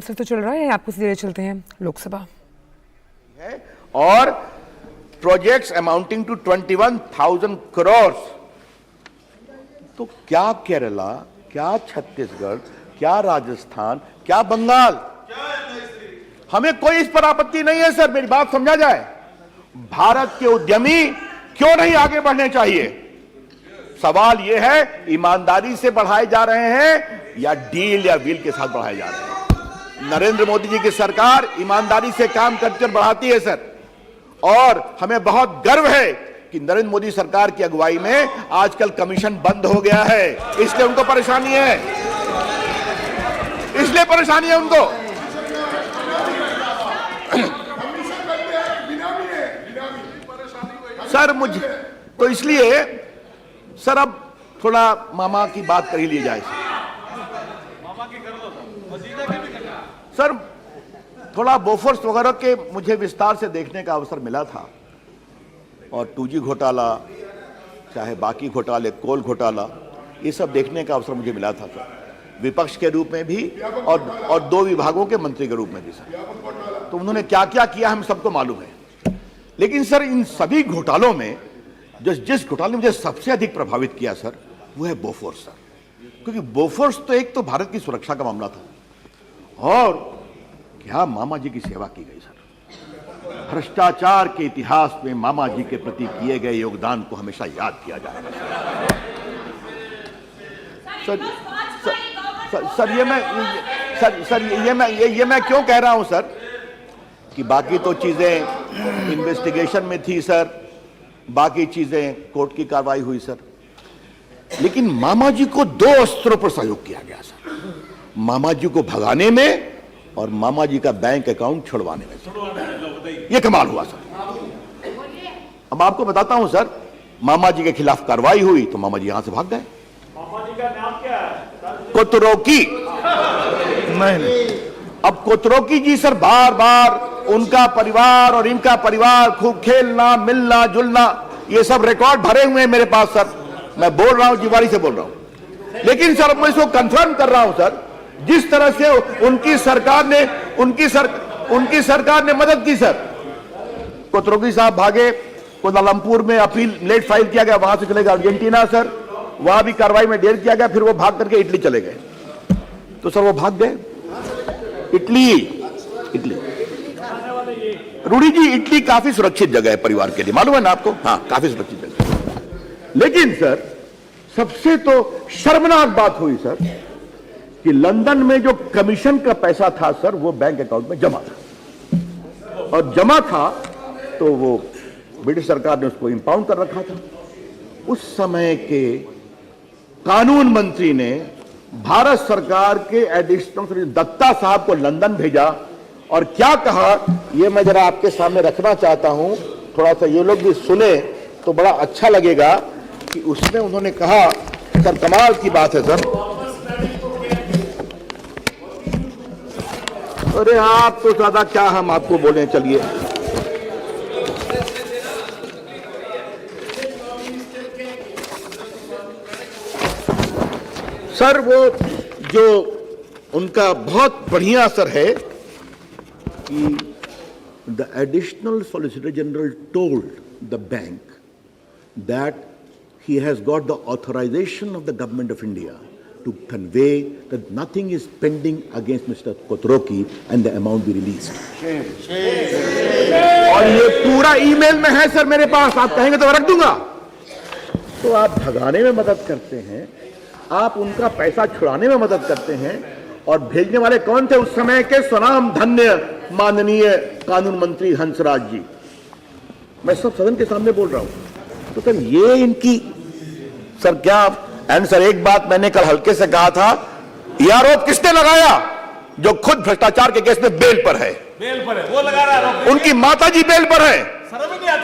से तो चल रहा है, आपको सीधे चलते हैं लोकसभा है और प्रोजेक्ट्स अमाउंटिंग टू 21,000 करोड़। तो क्या केरला, क्या छत्तीसगढ़, क्या राजस्थान, क्या बंगाल, हमें कोई इस पर आपत्ति नहीं है सर, मेरी बात समझा जाए। भारत के उद्यमी क्यों नहीं आगे बढ़ने चाहिए? सवाल यह है ईमानदारी से बढ़ाए जा रहे हैं या डील या व्हील के साथ बढ़ाए जा रहे हैं। नरेंद्र मोदी जी की सरकार ईमानदारी से काम करके बढ़ाती है सर, और हमें बहुत गर्व है कि नरेंद्र मोदी सरकार की अगुवाई में आजकल कमीशन बंद हो गया है। इसलिए उनको परेशानी है, इसलिए परेशानी है उनको। सर मुझे तो इसलिए सर अब थोड़ा मामा की बात कर ही ली जाए सर। थोड़ा बोफोर्स वगैरह के मुझे विस्तार से देखने का अवसर मिला था, और 2G घोटाला, चाहे बाकी घोटाले, कोल घोटाला, ये सब देखने का अवसर मुझे मिला था सर, विपक्ष के रूप में भी और 2 विभागों के मंत्री के रूप में भी सर। तो उन्होंने क्या क्या किया हम सबको मालूम है। लेकिन सर इन सभी घोटालों में जिस घोटाले ने मुझे सबसे अधिक प्रभावित किया सर, वो है बोफोर्स सर। क्योंकि बोफोर्स तो एक तो भारत की सुरक्षा का मामला था, और क्या मामा जी की सेवा की गई सर। भ्रष्टाचार के इतिहास में मामा जी के प्रति किए गए योगदान को हमेशा याद किया जाएगा सर। ये मैं क्यों कह रहा हूं सर कि बाकी तो चीजें इन्वेस्टिगेशन में थी सर, बाकी चीजें कोर्ट की कार्रवाई हुई सर, लेकिन मामा जी को 2 अस्त्रों पर सहयोग किया गया सर। मामा जी को भगाने में और मामा जी का बैंक अकाउंट छुड़वाने में सर, ये कमाल हुआ सर। अब आपको बताता हूं सर, मामा जी के खिलाफ कार्रवाई हुई तो मामा जी यहां से भाग गए। मामा जी का नाम क्या है? कोतरोकी। नहीं, अब कोतरोकी जी सर बार बार उनका परिवार और इनका परिवार खूब खेलना, मिलना जुलना, ये सब रिकॉर्ड भरे हुए हैं मेरे पास सर। मैं बोल रहा हूं, जिवारी से बोल रहा हूं। लेकिन सर मैं इसको कंफर्म कर रहा हूं सर, जिस तरह से उनकी सरकार ने मदद की सर। कोतरोकी साहब भागे, कोलालमपुर में अपील लेट फाइल किया गया, वहां से चले गए अर्जेंटीना सर, वहां भी कार्रवाई में देर किया गया, फिर वो भाग करके इटली चले गए। तो सर वो भाग गए इटली। रूडी जी, इटली काफी सुरक्षित जगह है परिवार के लिए, मालूम है ना आपको? हाँ, काफी सुरक्षित जगह। लेकिन सर सबसे तो शर्मनाक बात हुई सर कि लंदन में जो कमीशन का पैसा था सर, वो बैंक अकाउंट में जमा था, और जमा था तो वो ब्रिटिश सरकार ने उसको इंपाउंड कर रखा था। उस समय के कानून मंत्री ने भारत सरकार के एडिशनल दत्ता साहब को लंदन भेजा, और क्या कहा ये मैं जरा आपके सामने रखना चाहता हूं, थोड़ा सा ये लोग भी सुने तो बड़ा अच्छा लगेगा कि उसमें उन्होंने कहा सर, कमाल की बात है सर। अरे आप तो ज्यादा क्या हम आपको बोले, चलिए। सर वो जो उनका बहुत बढ़िया असर है कि the additional solicitor general told the bank that he has got the authorization of the government of India to convey that nothing is pending against Mr. Kotoroki and the amount be released. और ये पूरा email में है sir मेरे पास, आप कहेंगे तो रख दूंगा। तो आप भगाने में मदद करते हैं, आप उनका पैसा छुड़ाने में मदद करते हैं, और भेजने वाले कौन थे उस समय के स्वनाम धन्य माननीय कानून मंत्री हंसराज जी। मैं सब सदन के सामने बोल रहा हूं। तो सर ये इनकी सर क्या, एंड सर एक बात मैंने कल हल्के से कहा था, यह आरोप किसने लगाया? जो खुद भ्रष्टाचार के केस में बेल पर है। बेल पर है, वो लगा रहा है। उनकी माता जी बेल पर है,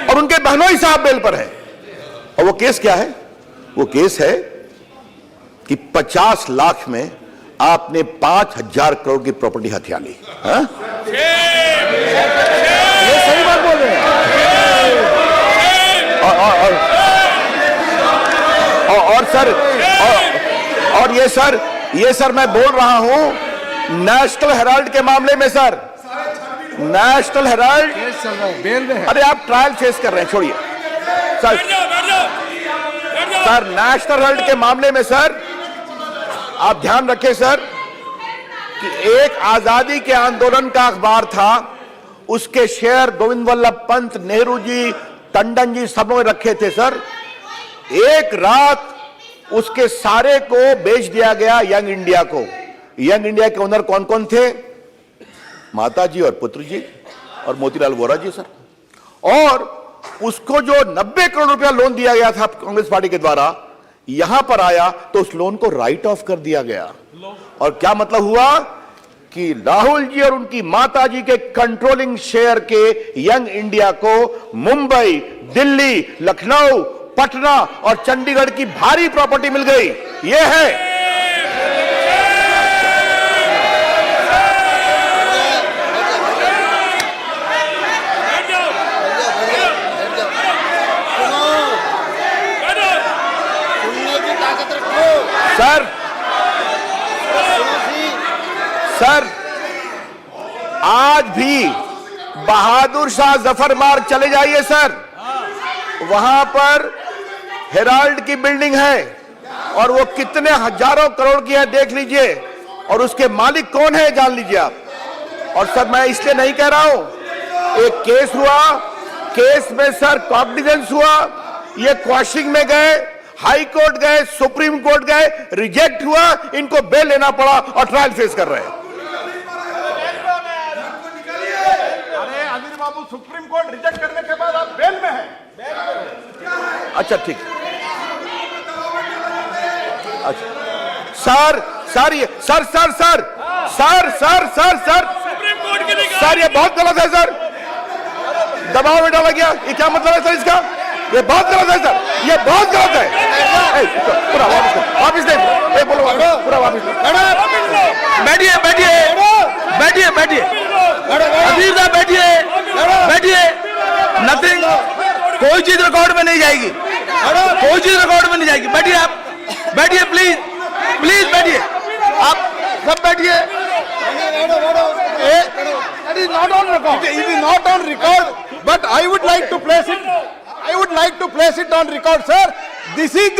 और उनके बहनोई साहब बेल पर है। और वो केस क्या है? वो केस है कि 50 लाख में आपने 5,000 करोड़ की प्रॉपर्टी हथिया ली। ये सही बात बोल रहे हैं। और सर ये सर मैं बोल रहा हूं नेशनल हेराल्ड के मामले में सर, नेशनल हेराल्ड बेल में है। अरे आप ट्रायल फेस कर रहे हैं, छोड़िए सर। सर नेशनल हेराल्ड के मामले में सर आप ध्यान रखें सर कि एक आजादी के आंदोलन का अखबार था, उसके शेयर गोविंद वल्लभ पंत, नेहरू जी, टंडन जी सब में रखे थे सर। एक रात उसके सारे को बेच दिया गया यंग इंडिया को। यंग इंडिया के ओनर कौन कौन थे? माता जी और पुत्र जी और मोतीलाल वोरा जी सर। और उसको जो 90 करोड़ रुपया लोन दिया गया था कांग्रेस पार्टी के द्वारा, यहां पर आया तो उस लोन को राइट ऑफ कर दिया गया। और क्या मतलब हुआ कि राहुल जी और उनकी माता जी के कंट्रोलिंग शेयर के यंग इंडिया को मुंबई, दिल्ली, लखनऊ, पटना और चंडीगढ़ की भारी प्रॉपर्टी मिल गई। यह है सर। सर आज भी बहादुर शाह जफर मार्ग चले जाइए सर, वहां पर हेराल्ड की बिल्डिंग है और वो कितने हजारों करोड़ की है देख लीजिए, और उसके मालिक कौन है जान लीजिए आप। और सर मैं इसलिए नहीं कह रहा हूं, एक केस हुआ, केस में सर कॉग्निजेंस हुआ, ये क्वाशिंग में गए, हाई कोर्ट गए, सुप्रीम कोर्ट गए, रिजेक्ट हुआ, इनको बेल लेना पड़ा और ट्रायल फेस कर रहे हैं। अरे अनिल बाबू, सुप्रीम कोर्ट रिजेक्ट करने के बाद आप बेल में हैं। अच्छा ठीक, अच्छा सर, सर ये sir sir sir sir sir sir sir sir ये बहुत गलत है सर, दबाव में डाला गया, ये क्या मतलब है सर इसका? ये बहुत गलत है सर, ये बहुत गलत है। पूरा वापस दे, बोलो पूरा वापस बैठिए बैठिए बैठिए बैठिए अजीब साहब, बैठिए बैठिए। नथिंग, कोई चीज रिकॉर्ड में नहीं जाएगी, कोई चीज रिकॉर्ड में नहीं जाएगी। बैठिए आप, बैठिए प्लीज प्लीज बैठिए, आप सब बैठिए। That is not on record. It is not on record, but I would like to place it. I would like to place it on record, sir. This is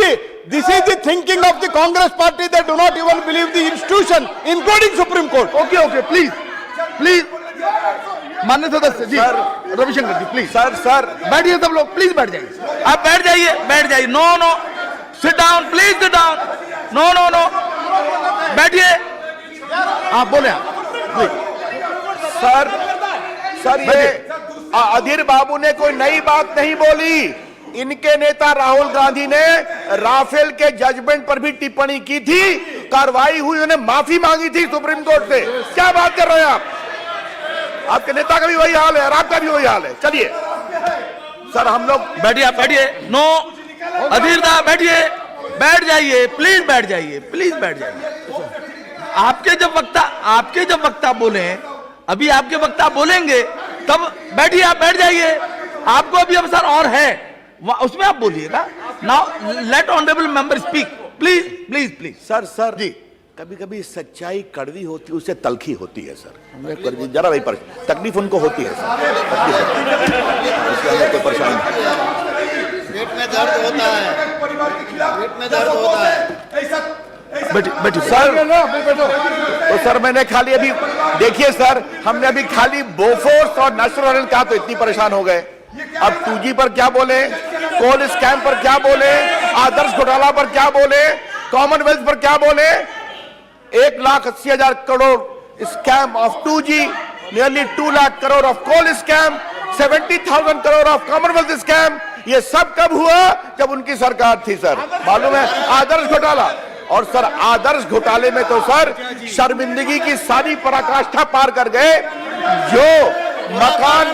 the thinking of the Congress party. They do not even believe the institution, including Supreme Court. Okay okay please please, माननीय सदस्य जी, रविशंकर जी please sir sir बैठिए, सब लोग please बैठ जाइए, आप बैठ जाइए बैठ जाइए। No no, sit down please, sit down. No no no, बैठिए, आप बोले आप प्लीज। सर सर ये अधीर बाबू ने कोई नई बात नहीं बोली। इनके नेता राहुल गांधी ने राफेल के जजमेंट पर भी टिप्पणी की थी, कार्रवाई हुई, उन्होंने माफी मांगी थी सुप्रीम कोर्ट से। क्या बात कर रहे हैं आप? आपके नेता का भी वही हाल है और आपका भी वही हाल है। चलिए सर हम लोग बैठिए, आप बैठिए। नो अधीर दा, बैठिए, बैठ जाइए प्लीज, बैठ जाइए प्लीज, बैठ जाइए। आपके जब वक्ता बोले, अभी आपके वक्ता बोलेंगे तब बैठिए, आप बैठ जाइए। आपको अभी अवसर और है, उसमें आप बोलिएगा। Now let honourable member speak, please please please. Sir sir ji, कभी कभी सच्चाई कड़वी होती है, उससे तलखी होती है सर। जरा वही पर तकलीफ उनको होती है सर, कोई परेशानी नहीं। पेट में दर्द होता है, पेट में दर्द होता है। बैठिए सर। तो सर मैंने खाली अभी देखिए सर, हमने अभी खाली बोफोर्स और नेशनल कहा तो इतनी परेशान हो गए। अब 2G पर क्या बोले, कोल स्कैम पर क्या बोले, आदर्श घोटाला पर क्या बोले, कॉमनवेल्थ पर क्या बोले। 1,80,000 crore scam of 2G, nearly 2 lakh crore of coal scam, 70,000 crore of commonwealth scam. ये सब कब हुआ? जब उनकी सरकार थी सर, मालूम है? आदर्श घोटाला, और सर आदर्श घोटाले में तो सर शर्मिंदगी की सारी पराकाष्ठा पार कर गए। जो मकान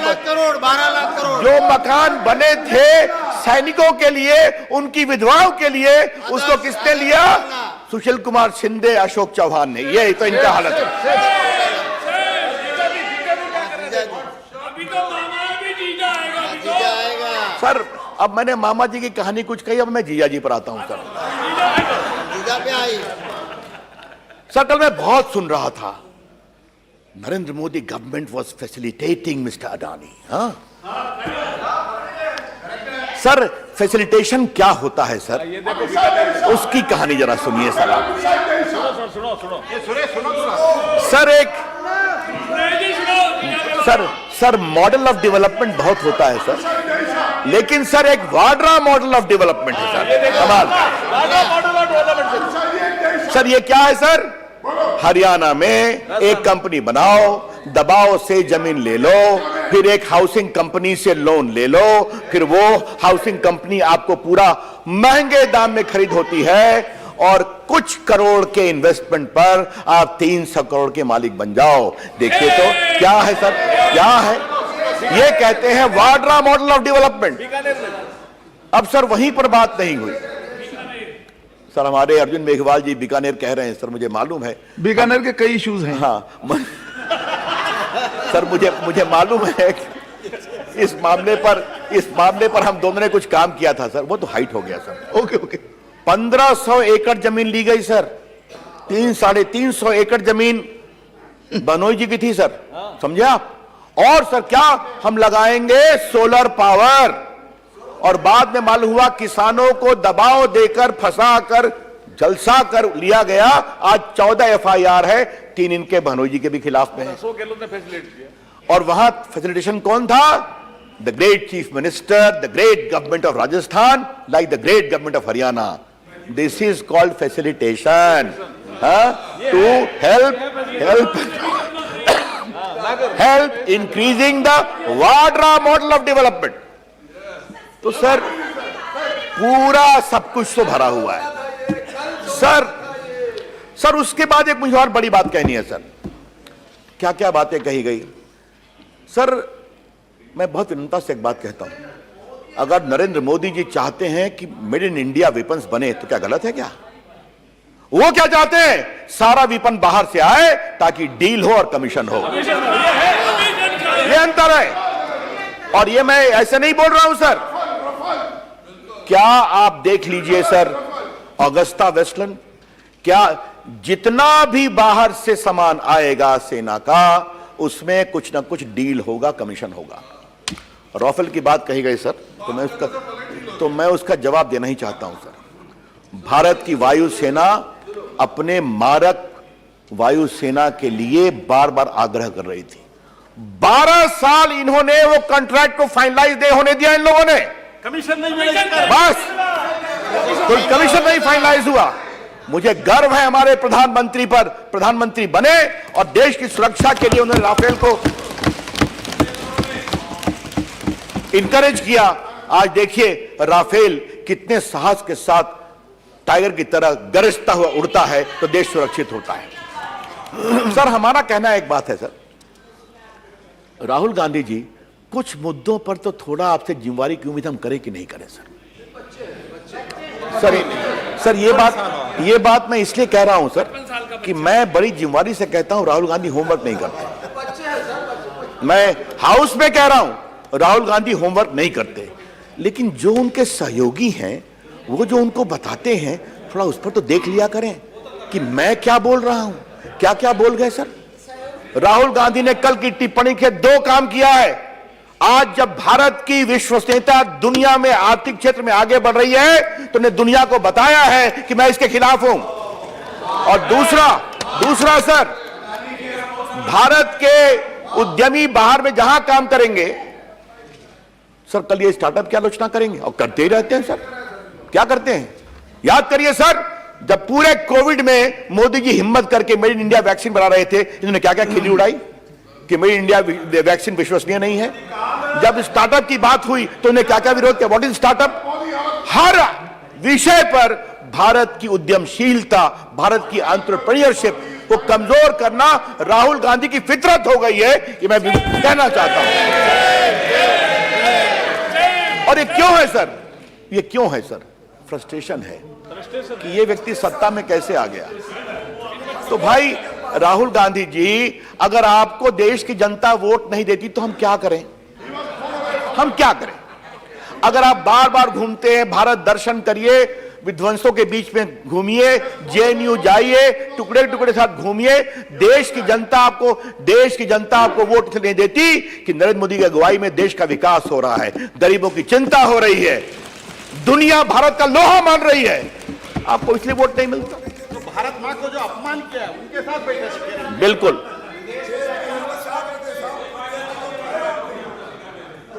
12 लाख करोड़ जो मकान बने थे सैनिकों के लिए, उनकी विधवाओं के लिए, उसको किसने लिया? सुशील कुमार शिंदे, अशोक चौहान ने। ये तो इनका हालत है। सर अब मैंने मामा जी की कहानी कुछ कही, अब मैं जीजा जी पर आता हूं सर। पे आई। सर कल मैं बहुत सुन रहा था Narendra Modi government was facilitating Mr. Adani. हाँ? सर फैसिलिटेशन क्या होता है सर? उसकी कहानी जरा सुनिए सर आप। सर एक सर मॉडल ऑफ डेवलपमेंट बहुत होता है सर, लेकिन सर एक वाड्रा मॉडल ऑफ डेवलपमेंट है सर। कमाल सर, ये क्या है सर? हरियाणा में एक कंपनी बनाओ, दबाव से जमीन ले लो, फिर एक हाउसिंग कंपनी से लोन ले लो, फिर वो हाउसिंग कंपनी आपको पूरा महंगे दाम में खरीद होती है और कुछ करोड़ के इन्वेस्टमेंट पर आप 300 करोड़ के मालिक बन जाओ। देखिए तो क्या है सर, क्या है? ये कहते हैं वाड्रा मॉडल ऑफ डेवलपमेंट। अब सर वहीं पर बात नहीं हुई सर। हमारे अर्जुन मेघवाल जी बीकानेर कह रहे हैं सर, मुझे मालूम है बीकानेर के कई इश्यूज हैं। हाँ सर मुझे मालूम है इस मामले पर हम दोनों ने कुछ काम किया था सर, वो तो हाइट हो गया सर। ओके 1500 एकड़ जमीन ली गई सर, 300-350 एकड़ जमीन बनोई जी की थी सर, समझे आप? और सर क्या हम लगाएंगे सोलर पावर, और बाद में मालूम हुआ किसानों को दबाव देकर फंसाकर जलसा कर लिया गया। आज 14 FIR है, 3 इनके भनोई जी के भी खिलाफ में है। और वहां फैसिलिटेशन कौन था? The great chief minister, the great government of Rajasthan, like the great government of Haryana. This is called facilitation, to help increasing the Vadra model of development. तो सर पूरा सब कुछ तो भरा हुआ है सर। उसके बाद एक मुझे और बड़ी बात कहनी है सर। क्या क्या बातें कही गई सर? मैं बहुत विनम्रता से एक बात कहता हूं, अगर नरेंद्र मोदी जी चाहते हैं कि मेड इन इंडिया वेपन्स बने तो क्या गलत है क्या? वो क्या चाहते हैं? सारा वेपन बाहर से आए ताकि डील हो और कमीशन हो। ये अंतर है, और ये मैं ऐसे नहीं बोल रहा हूं सर। क्या आप देख लीजिए सर, ऑगस्टा वेस्टलैंड, क्या जितना भी बाहर से सामान आएगा सेना का, उसमें कुछ ना कुछ डील होगा, कमीशन होगा। राफेल की बात कही गई सर, तो मैं उसका जवाब देना ही चाहता हूं सर। भारत की वायुसेना अपने मारक वायुसेना के लिए बार बार आग्रह कर रही थी। 12 साल इन्होंने वो कॉन्ट्रैक्ट को फाइनलाइज नहीं होने दिया इन लोगों ने। कमीशन नहीं मिला, बस कोई कमीशन नहीं फाइनलाइज हुआ। मुझे गर्व है हमारे प्रधानमंत्री पर, प्रधानमंत्री बने और देश की सुरक्षा के लिए उन्होंने राफेल को इंकरेज किया। आज देखिए राफेल कितने साहस के साथ टाइगर की तरह गरजता हुआ उड़ता है, तो देश सुरक्षित होता है। सर हमारा कहना एक बात है सर, राहुल गांधी जी कुछ मुद्दों पर तो थोड़ा आपसे जिम्मेवारी की उम्मीद हम करें कि नहीं करें सर ये बात मैं इसलिए कह रहा हूं सर कि मैं बड़ी जिम्मेवारी से कहता हूं राहुल गांधी होमवर्क नहीं करते। मैं हाउस में कह रहा हूं राहुल गांधी होमवर्क नहीं करते, लेकिन जो उनके सहयोगी हैं वो जो उनको बताते हैं थोड़ा उस पर तो देख लिया करें कि मैं क्या बोल रहा हूं, क्या क्या बोल गए सर। राहुल गांधी ने कल की टिप्पणी के 2 काम किया है। आज जब भारत की विश्वसनीयता दुनिया में आर्थिक क्षेत्र में आगे बढ़ रही है तो उन्हें दुनिया को बताया है कि मैं इसके खिलाफ हूं। और दूसरा सर, भारत के उद्यमी बाहर में जहां काम करेंगे सर, कल ये स्टार्टअप की आलोचना करेंगे और करते ही रहते हैं सर। क्या करते हैं? याद करिए सर, जब पूरे कोविड में मोदी जी हिम्मत करके मेड इन इंडिया वैक्सीन बना रहे थे, इन्होंने क्या क्या खिल्ली उड़ाई कि मेड इन इंडिया वैक्सीन विश्वसनीय नहीं है। जब स्टार्टअप की बात हुई तो उन्हें क्या क्या विरोध किया। What is startup? हर विषय पर भारत की उद्यमशीलता, भारत की एंटरप्रेन्योरशिप को कमजोर करना राहुल गांधी की फितरत हो गई है, ये मैं कहना चाहता हूं। और ये क्यों है सर? ये क्यों है सर? फ्रस्ट्रेशन है कि ये व्यक्ति सत्ता में कैसे आ गया। तो भाई राहुल गांधी जी, अगर आपको देश की जनता वोट नहीं देती तो हम क्या करें? हम क्या करें? अगर आप बार बार घूमते हैं, भारत दर्शन करिए, विध्वंसों के बीच में घूमिए, जेएनयू जाइए, टुकड़े टुकड़े साथ घूमिए। देश की जनता आपको वोट नहीं देती कि नरेंद्र मोदी की अगुवाई में देश का विकास हो रहा है, गरीबों की चिंता हो रही है, दुनिया भारत का लोहा मान रही है, आपको इसलिए वोट नहीं मिलता। तो भारत मां को जो अपमान किया है उनके साथ बैठे। बिल्कुल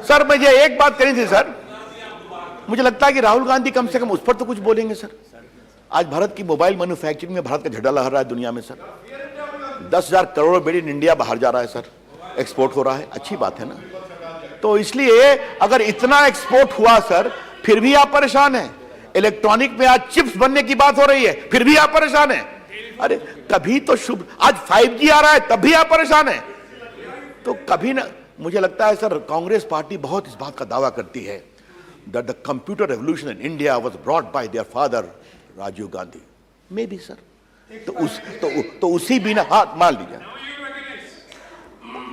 सर, मुझे एक बात करनी थी सर, मुझे लगता है कि राहुल गांधी कम से कम उस पर तो कुछ बोलेंगे सर। आज भारत की मोबाइल मैन्युफैक्चरिंग में भारत का झंडा लहरा रहा है दुनिया में sir. 10,000 crore made in India बाहर जा रहा है सर, एक्सपोर्ट हो रहा है, अच्छी बात है ना। तो इसलिए अगर इतना एक्सपोर्ट हुआ सर, फिर भी आप परेशान हैं। इलेक्ट्रॉनिक में आज चिप्स बनने की बात हो रही है, फिर भी आप परेशान हैं। अरे कभी तो शुभ, आज 5G आ रहा है तब भी आप परेशान हैं। तो कभी ना, मुझे लगता है सर कांग्रेस पार्टी बहुत इस बात का दावा करती है that the computer revolution in India was brought by their father Rajiv Gandhi. Maybe sir, तो उसी बिना, हाँ मान लीजिए,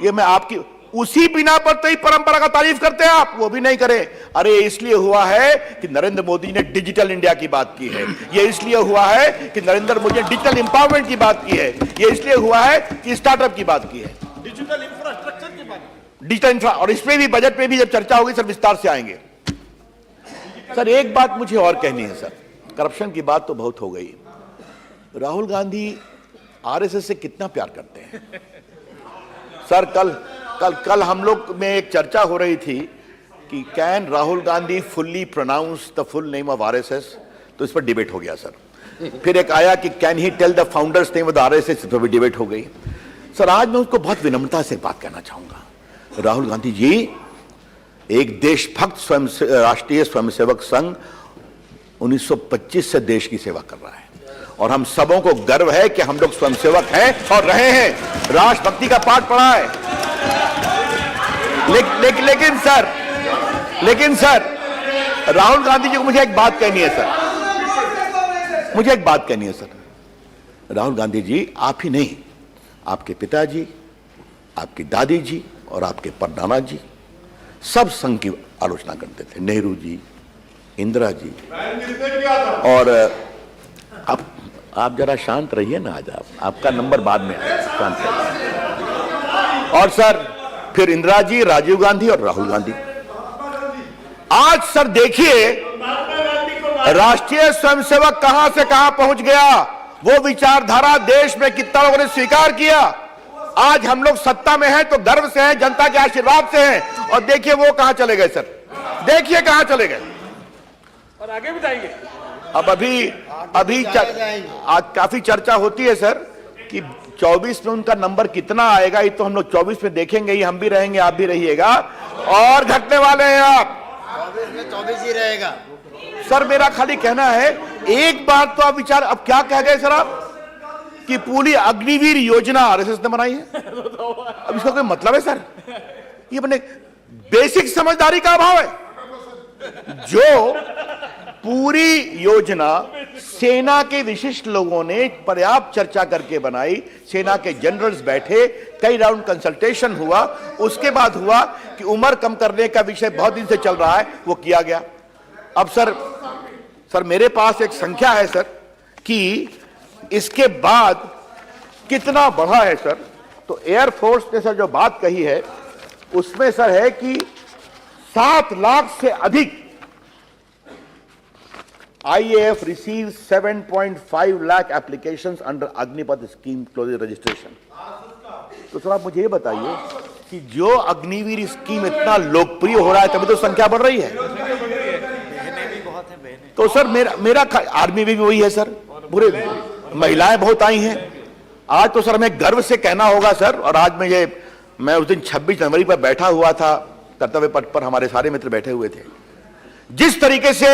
ये मैं आपकी उसी बिना पर तो ही परंपरा का तारीफ करते हैं आप, वो भी नहीं करें। अरे इसलिए हुआ है कि नरेंद्र मोदी ने डिजिटल इंडिया की बात की है, ये इसलिए हुआ है कि नरेंद्र मोदी ने डिजिटल एम्पावरमेंट की बात की है, ये इसलिए हुआ है कि स्टार्टअप की बात की है, डिजिटल इंफ्रास्ट्रक्चर की बात, डिजिटल इंफ्रा, और इसमें भी बजट में भी जब चर्चा होगी सर विस्तार से आएंगे। सर एक बात मुझे और कहनी है सर, करप्शन की बात तो बहुत हो गई। राहुल गांधी आरएसएस से कितना प्यार करते हैं सर। कल हम लोग में एक चर्चा हो रही थी कि can Rahul Gandhi fully pronounce the full name of RSS, तो इस पर डिबेट हो गया सर। फिर एक आया कि can he tell the founders name of the RSS, इस पर भी डिबेट हो गई। सर आज मैं उसको बहुत विनम्रता से बात कहना चाहूंगा, राहुल गांधी जी एक देशभक्त राष्ट्रीय स्वयंसेवक संघ 1925 से देश की सेवा कर रहा है, और हम सबों को गर्व है कि हम लोग स्वयंसेवक हैं और रहे हैं, राष्ट्रभक्ति का पाठ पढ़ा है। लेकिन सर राहुल गांधी जी को मुझे एक बात कहनी है सर, राहुल गांधी जी आप ही नहीं, आपके पिताजी, आपकी दादी जी और आपके परनाना जी सब संघ की आलोचना करते थे, नेहरू जी, इंदिरा जी। और आप जरा शांत रहिए ना, आज आपका नंबर बाद में आएगा, शांत रहिए। और सर फिर इंदिरा जी, राजीव गांधी और राहुल गांधी। आज सर देखिए राष्ट्रीय स्वयंसेवक कहां से कहां पहुंच गया, वो विचारधारा देश में कितना लोगों ने स्वीकार किया। आज हम लोग सत्ता में हैं तो गर्व से हैं, जनता के आशीर्वाद से हैं, और देखिए वो कहां चले गए सर, देखिए कहां चले गए, और आगे भी जाएंगे। अब अभी आज काफी चर्चा होती है सर कि 24 में उनका नंबर कितना आएगा, ये तो हम लोग 24 में देखेंगे ही, हम भी रहेंगे, आप भी रहिएगा, और घटने वाले हैं आप। 24 में 24 ही रहेगा सर। मेरा खाली कहना है, एक बात तो आप विचार, अब क्या कह गए सर आप कि पूरी अग्निवीर योजना आरएसएस ने बनाई है। अब इसका कोई मतलब है सर? ये अपने बेसिक समझदारी का अभाव है। जो पूरी योजना सेना के विशिष्ट लोगों ने पर्याप्त चर्चा करके बनाई, सेना के जनरल्स बैठे, कई राउंड कंसल्टेशन हुआ, उसके बाद हुआ कि उम्र कम करने का विषय बहुत दिन से चल रहा है, वो किया गया। अब सर मेरे पास एक संख्या है सर कि इसके बाद कितना बढ़ा है सर। तो एयरफोर्स ने सर जो बात कही है उसमें सर है कि 7 लाख से अधिक IAF receives 7.5 lakh applications under Agnipath scheme close registration. तो सर आप मुझे ये बताइए कि जो अग्निवीर स्कीम इतना लोकप्रिय हो रहा है तभी तो संख्या बढ़ रही है। तो सर मेरा आर्मी में भी वही है सर, पूरे महिलाएं बहुत आई हैं। आज तो सर हमें गर्व से कहना होगा सर, और आज मैं उस दिन 26 जनवरी पर बैठा हुआ था, कर्तव्य पथ पर हमारे सारे मित्र बैठे हुए थे। जिस तरीके से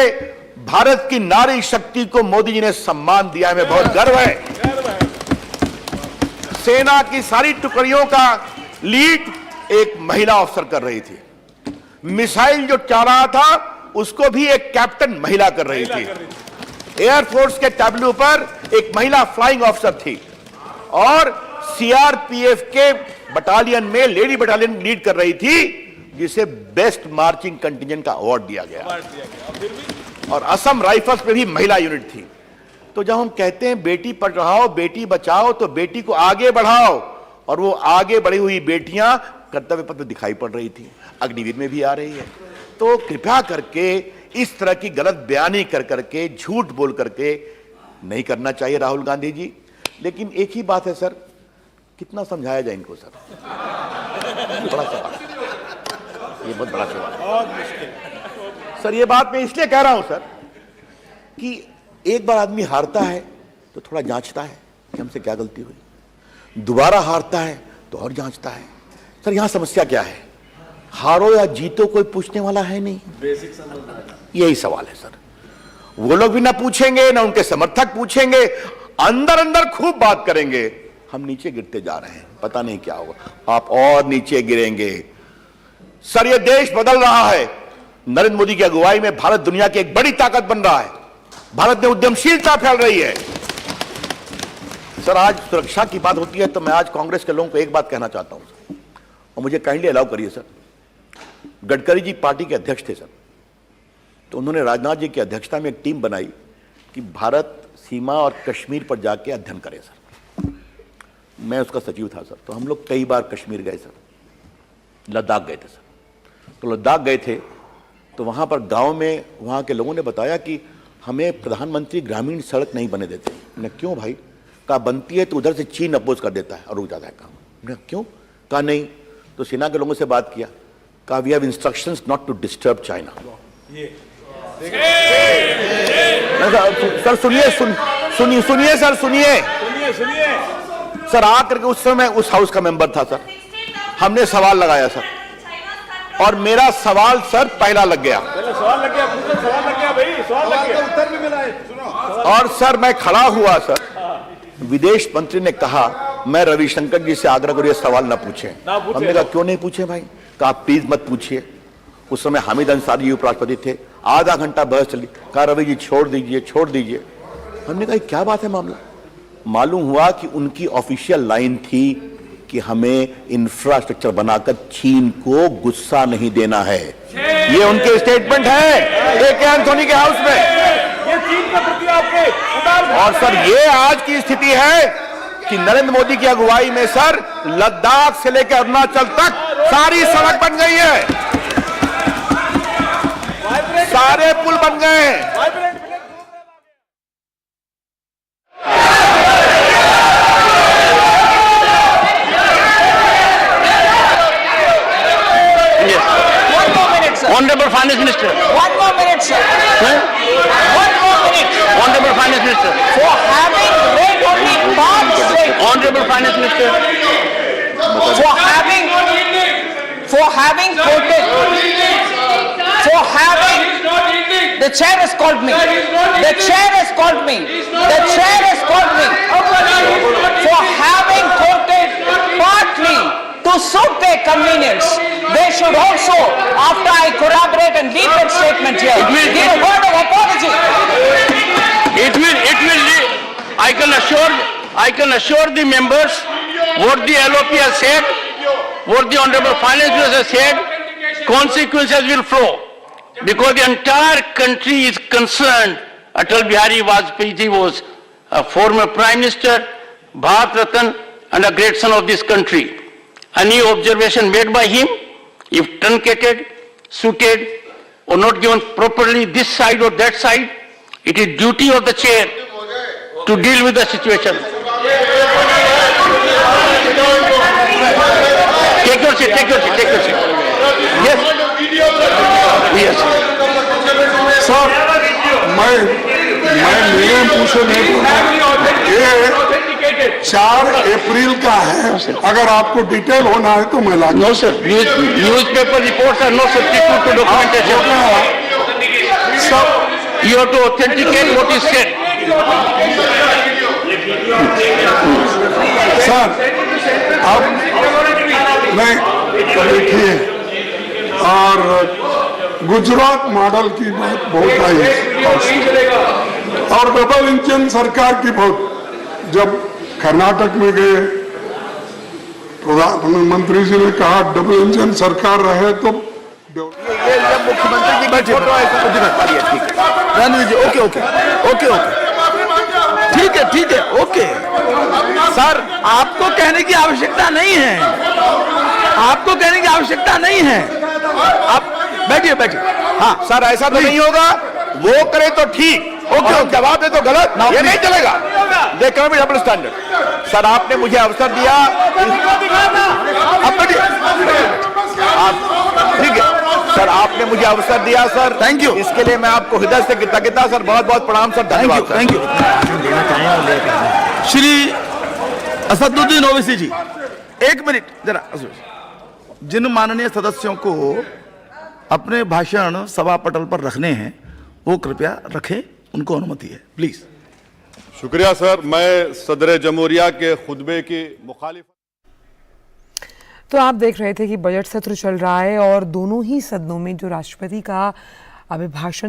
भारत की नारी शक्ति को मोदी जी ने सम्मान दिया, हमें बहुत गर्व है। सेना की सारी टुकड़ियों का लीड एक महिला अफसर कर रही थी। मिसाइल जो चला रहा था उसको भी एक कैप्टन महिला कर रही थी। एयरफोर्स के टैब्लू पर एक महिला फ्लाइंग ऑफिसर थी, और सीआरपीएफ के बटालियन में लेडी बटालियन लीड कर रही थी, जिसे बेस्ट मार्चिंग कंटिजेंट का अवार्ड दिया गया। और असम राइफल्स में भी महिला यूनिट थी। तो जब हम कहते हैं बेटी पढ़ाओ बेटी बचाओ, तो बेटी को आगे बढ़ाओ, और वो आगे बढ़ी हुई बेटियां कर्तव्य पथ में दिखाई पड़ रही थी, अग्निवीर में भी आ रही है। तो कृपया करके इस तरह की गलत बयानी कर करके, झूठ बोल करके नहीं करना चाहिए राहुल गांधी जी। लेकिन एक ही बात है सर, कितना समझाया जाए इनको सर, बड़ा सवाल, ये बहुत बड़ा सवाल सर। ये बात मैं इसलिए कह रहा हूं सर कि एक बार आदमी हारता है तो थोड़ा जांचता है कि हमसे क्या गलती हुई, दोबारा हारता है तो और जांचता है। सर यहां समस्या क्या है, हारो या जीतो कोई पूछने वाला है नहीं, बेसिक यही सवाल है सर। वो लोग भी ना पूछेंगे ना उनके समर्थक पूछेंगे, अंदर अंदर खूब बात करेंगे। हम नीचे गिरते जा रहे हैं, पता नहीं क्या होगा, आप और नीचे गिरेंगे सर। ये देश बदल रहा है, नरेंद्र मोदी की अगुवाई में भारत दुनिया की एक बड़ी ताकत बन रहा है, भारत में उद्यमशीलता फैल रही है सर। आज सुरक्षा की बात होती है तो मैं आज कांग्रेस के लोगों को एक बात कहना चाहता हूं सर, और मुझे काइंडली अलाउ करिए सर। गडकरी जी पार्टी के अध्यक्ष थे सर, तो उन्होंने राजनाथ जी की अध्यक्षता में एक टीम बनाई कि भारत सीमा और कश्मीर पर जाके अध्ययन करे सर। मैं उसका सचिव था सर, तो हम लोग कई बार कश्मीर गए सर, लद्दाख गए थे सर। तो लद्दाख गए थे तो वहां पर गांव में वहां के लोगों ने बताया कि हमें प्रधानमंत्री ग्रामीण सड़क नहीं बने देते। मैंने क्यों भाई, कहा बनती है तो उधर से चीन अपोज कर देता है और रुक जाता है काम। मैंने क्यों, कहा नहीं। तो सेना के लोगों से बात किया, कहा we have instructions not to disturb China. Sir सुनिए सुनिए सर, सुनिए सर। आकर के उस समय उस हाउस का मेंबर था सर, हमने सवाल लगाया सर, और मेरा सवाल सर पहला लग गया, सवाल लग गया भाई, सवाल लग गया, उत्तर भी मिला है, सुनो। और सर मैं खड़ा हुआ सर, विदेश मंत्री ने कहा मैं रविशंकर जी से आग्रह करूँ ये सवाल ना पूछे। हमने कहा क्यों नहीं पूछे भाई, कहा प्लीज मत पूछिए। उस समय हामिद अंसारी उपराष्ट्रपति थे, आधा घंटा बहस चली, कहा रवि जी छोड़ दीजिए छोड़ दीजिए। हमने कहा क्या बात है मामला, मालूम हुआ कि उनकी ऑफिशियल लाइन थी कि हमें इंफ्रास्ट्रक्चर बनाकर चीन को गुस्सा नहीं देना है। ये उनके स्टेटमेंट है ए के एंथोनी के हाउस में। ये चीन का प्रति आपके और सर ये आज की स्थिति है कि नरेंद्र मोदी की अगुवाई में सर लद्दाख से लेकर अरुणाचल तक सारी सड़क बन गई है, सारे पुल बन गए हैं। Honorable Finance Minister. One more minute, sir. One more minute. Honorable Finance Minister. For having read only part straight. Honorable Finance Minister. For having quoted. For having. The chair has called me. The chair has called me. The chair has called me. For having quoted partly to suit their convenience. They should also, after I corroborate and read that statement here, give a word of apology. I can assure the members what the LOP has said, what the Honorable Finance Minister has said, consequences will flow. Because the entire country is concerned. Atal Bihari Vajpayee was a former Prime Minister, Bharat Ratan, and a great son of this country. Any observation made by him, if truncated, suited, or not given properly this side or that side, it is duty of the chair to deal with the situation. Take your seat, take your seat, take your seat. Yes. Yes. Sir मैं मेरे मुंह से नहीं बोलूँगा, ये 4 अप्रैल का है, अगर आपको डिटेल होना है तो मैं ला। No sir, newspaper reports are no substitute to documentation. Sir You have to authenticate what is said. Sir अब नहीं देखिए, और गुजरात मॉडल की बात बहुत आई और डबल इंजन सरकार की बहुत, जब कर्नाटक में गए प्रधानमंत्री जी ने कहा डबल इंजन सरकार रहे तो ये मुख्यमंत्री जी की फोटो है। रणवीर जी, ओके ओके ओके ओके, ठीक है, ओके। सर आपको कहने की आवश्यकता नहीं है, आपको कहने की आवश्यकता नहीं है, आप बैठिए बैठिए। हाँ सर ऐसा तो नहीं होगा, वो करे तो ठीक, ओके, जवाब दे तो गलत, ये नहीं चलेगा। They can be double standard. Sir आपने मुझे अवसर दिया, ठीक है सर, आपने मुझे अवसर दिया सर, थैंक यू, इसके लिए मैं आपको हृदय से कृतज्ञता सर, बहुत बहुत प्रणाम सर, धन्यवाद। Thank you. श्री असदुद्दीन ओवैसी जी, एक मिनट जरा। जिन माननीय सदस्यों को अपने भाषण सभा पटल पर रखने हैं वो कृपया रखें, उनको अनुमति है, प्लीज। शुक्रिया सर, मैं सदर जमहूरिया के खुतबे की मुखालिफ। तो आप देख रहे थे कि बजट सत्र चल रहा है और दोनों ही सदनों में जो राष्ट्रपति का अभिभाषण